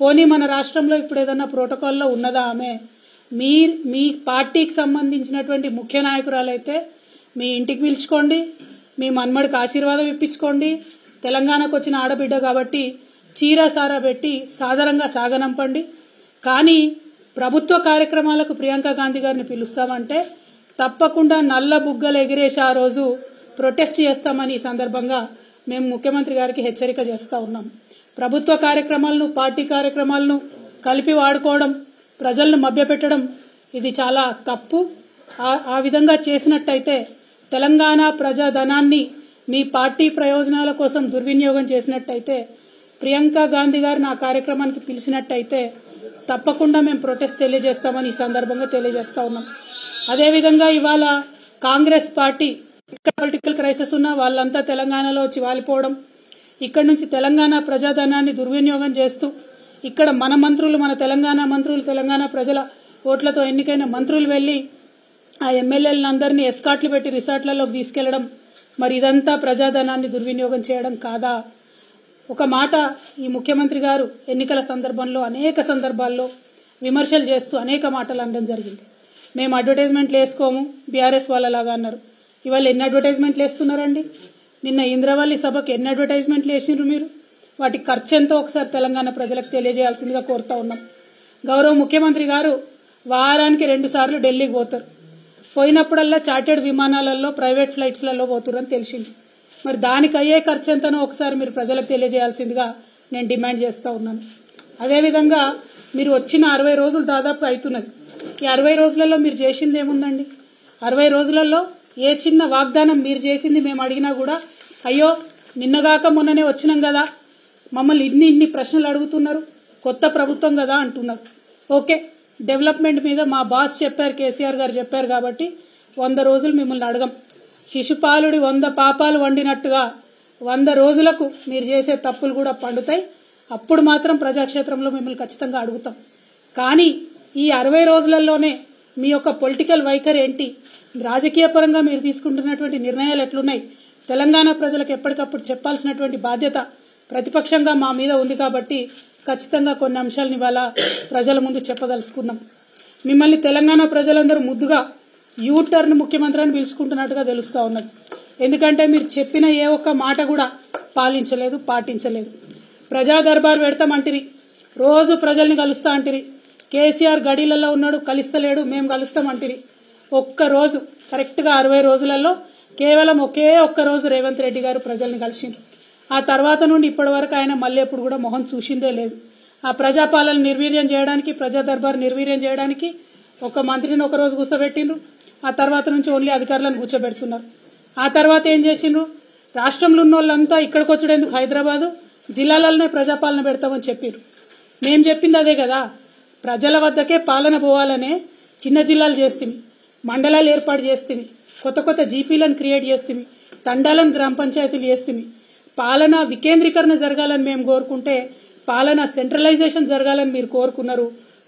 పోనీ మన రాష్ట్రంలో ఇప్పుడు ఏదన్నా ప్రోటోకాల్లో ఉన్నదా ఆమె? మీ పార్టీకి సంబంధించినటువంటి ముఖ్య నాయకురాలైతే మీ ఇంటికి పిలుచుకోండి, మీ మన్మడికి ఆశీర్వాదం ఇప్పించుకోండి. తెలంగాణకు వచ్చిన ఆడబిడ్డ కాబట్టి చీర సారా పెట్టి సాదరంగా సాగనంపండి. కానీ ప్రభుత్వ కార్యక్రమాలకు ప్రియాంక గాంధీ గారిని పిలుస్తామంటే తప్పకుండా నల్ల బుగ్గలు ఎగిరేసి ఆ రోజు ప్రొటెస్ట్ చేస్తామని ఈ సందర్భంగా మేము ముఖ్యమంత్రి గారికి హెచ్చరిక చేస్తా ఉన్నాం. ప్రభుత్వ కార్యక్రమాలను, పార్టీ కార్యక్రమాలను కలిపి వాడుకోవడం, ప్రజలను మభ్యపెట్టడం ఇది చాలా తప్పు. ఆ విధంగా చేసినట్టయితే తెలంగాణ ప్రజాధనాన్ని మీ పార్టీ ప్రయోజనాల కోసం దుర్వినియోగం చేసినట్టయితే, ప్రియాంక గాంధీ గారిని ఆ కార్యక్రమానికి పిలిచినట్టయితే తప్పకుండా మేము ప్రొటెస్ట్ తెలియజేస్తామని ఈ సందర్భంగా తెలియజేస్తా ఉన్నాం. అదేవిధంగా ఇవాళ కాంగ్రెస్ పార్టీ ఇక్కడ పొలిటికల్ క్రైసిస్ ఉన్న వాళ్ళంతా తెలంగాణలో వచ్చి వాలిపోవడం, ఇక్కడి నుంచి తెలంగాణ ప్రజాధనాన్ని దుర్వినియోగం చేస్తూ ఇక్కడ మన మంత్రులు, మన తెలంగాణ మంత్రులు, తెలంగాణ ప్రజల ఓట్లతో ఎన్నికైన మంత్రులు వెళ్లి ఆ ఎమ్మెల్యేలందరినీ ఎస్కాట్లు పెట్టి రిసార్ట్లలోకి తీసుకెళ్లడం, మరి ఇదంతా ప్రజాధనాన్ని దుర్వినియోగం చేయడం కాదా? ఒక మాట ఈ ముఖ్యమంత్రి గారు ఎన్నికల సందర్భంలో అనేక సందర్భాల్లో విమర్శలు చేస్తూ అనేక మాటలు అనడం జరిగింది. మేము అడ్వర్టైజ్మెంట్లు వేసుకోము బీఆర్ఎస్ వాళ్ళలాగా అన్నారు. ఇవాళ ఎన్ని అడ్వర్టైజ్మెంట్లు వేస్తున్నారండి? నిన్న ఇంద్రవల్లి సభకు ఎన్ని అడ్వర్టైజ్మెంట్లు వేసినారు మీరు? వాటి ఖర్చు ఎంతో ఒకసారి తెలంగాణ ప్రజలకు తెలియజేయాల్సిందిగా కోరుతా ఉన్నాం. గౌరవ ముఖ్యమంత్రి గారు వారానికి 2 సార్లు ఢిల్లీకి పోతారు. పోయినప్పుడల్లా చార్టెడ్ విమానాలలో, ప్రైవేట్ ఫ్లైట్స్లలో పోతురని తెలిసింది. మరి దానికి అయ్యే ఖర్చు ఎంతనో ఒకసారి మీరు ప్రజలకు తెలియజేయాల్సిందిగా నేను డిమాండ్ చేస్తా ఉన్నాను. అదేవిధంగా మీరు వచ్చిన 60 రోజులు దాదాపు అవుతున్నది. ఈ 60 రోజులలో మీరు చేసింది ఏముందండి? 60 రోజులలో ఏ చిన్న వాగ్దానం మీరు చేసింది మేము అడిగినా కూడా అయ్యో నిన్నగాక మొన్ననే వచ్చినాం కదా, మమ్మల్ని ఇన్ని ప్రశ్నలు అడుగుతున్నారు, కొత్త ప్రభుత్వం కదా అంటున్నారు. ఓకే, డెవలప్మెంట్ మీద మా బాస్ చెప్పారు, కేసీఆర్ గారు చెప్పారు కాబట్టి 100 రోజులు మిమ్మల్ని అడగం. శిశుపాలుడి 100 పాపాలు వండినట్టుగా 100 రోజులకు మీరు చేసే తప్పులు కూడా పండుతాయి. అప్పుడు మాత్రం ప్రజాక్షేత్రంలో మిమ్మల్ని ఖచ్చితంగా అడుగుతాం. కానీ ఈ 60 రోజులలోనే మీ యొక్క పొలిటికల్ వైఖరి ఏంటి, రాజకీయ పరంగా మీరు తీసుకుంటున్నటువంటి నిర్ణయాలు ఎట్లున్నాయి, తెలంగాణ ప్రజలకు ఎప్పటికప్పుడు చెప్పాల్సినటువంటి బాధ్యత ప్రతిపక్షంగా మా మీద ఉంది. కాబట్టి ఖచ్చితంగా కొన్ని అంశాలను ఇవాళ ప్రజల ముందు చెప్పదలుచుకున్నాం. మిమ్మల్ని తెలంగాణ ప్రజలందరూ ముద్దుగా యూటర్న్ ముఖ్యమంత్రి అని పిలుచుకుంటున్నట్టుగా తెలుస్తా ఉన్నది. ఎందుకంటే మీరు చెప్పిన ఏ ఒక్క మాట కూడా పాలించలేదు, పాటించలేదు. ప్రజా దర్బార్ పెడతామంటిరి, రోజు ప్రజల్ని కలుస్తా అంటిరి. కేసీఆర్ గడిలలో ఉన్నాడు, కలుస్తలేడు, మేము కలుస్తామంటిరి. ఒక్కరోజు కరెక్ట్గా 60 రోజులలో కేవలం ఒకే ఒక్క రోజు రేవంత్ రెడ్డి గారు ప్రజల్ని కలిసిండ్రు. ఆ తర్వాత నుండి ఇప్పటి వరకు ఆయన మళ్ళీ ఎప్పుడు కూడా మొహం చూసిందే లేదు. ఆ ప్రజాపాలన నిర్వీర్యం చేయడానికి, ప్రజా దర్బార్ నిర్వీర్యం చేయడానికి ఒక మంత్రిని ఒక రోజు కూర్చోబెట్టిండ్రు. ఆ తర్వాత నుంచి ఓన్లీ అధికారులను కూర్చోబెడుతున్నారు. ఆ తర్వాత ఏం చేసిండ్రు? రాష్ట్రంలో ఉన్న వాళ్ళంతా ఇక్కడికి వచ్చేందుకు హైదరాబాదు జిల్లాలలోనే ప్రజాపాలన పెడతామని చెప్పారు. మేము చెప్పింది అదే కదా, ప్రజల వద్దకే పాలన పోవాలనే చిన్న జిల్లాలు చేస్తుంది, మండలాలు ఏర్పాటు చేస్తుంది, కొత్త జీపీలను క్రియేట్ చేస్తుంది, తండాలను గ్రామ పంచాయతీలు చేస్తుంది. పాలన వికేంద్రీకరణ జరగాలని మేము కోరుకుంటే పాలన సెంట్రలైజేషన్ జరగాలని మీరు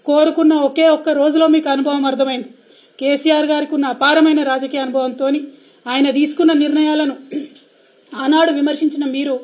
కోరుకున్న ఒకే ఒక్క రోజులో మీకు అనుభవం అర్థమైంది. కేసీఆర్ గారికి ఉన్న అపారమైన రాజకీయ అనుభవంతో ఆయన తీసుకున్న నిర్ణయాలను ఆనాడు విమర్శించిన మీరు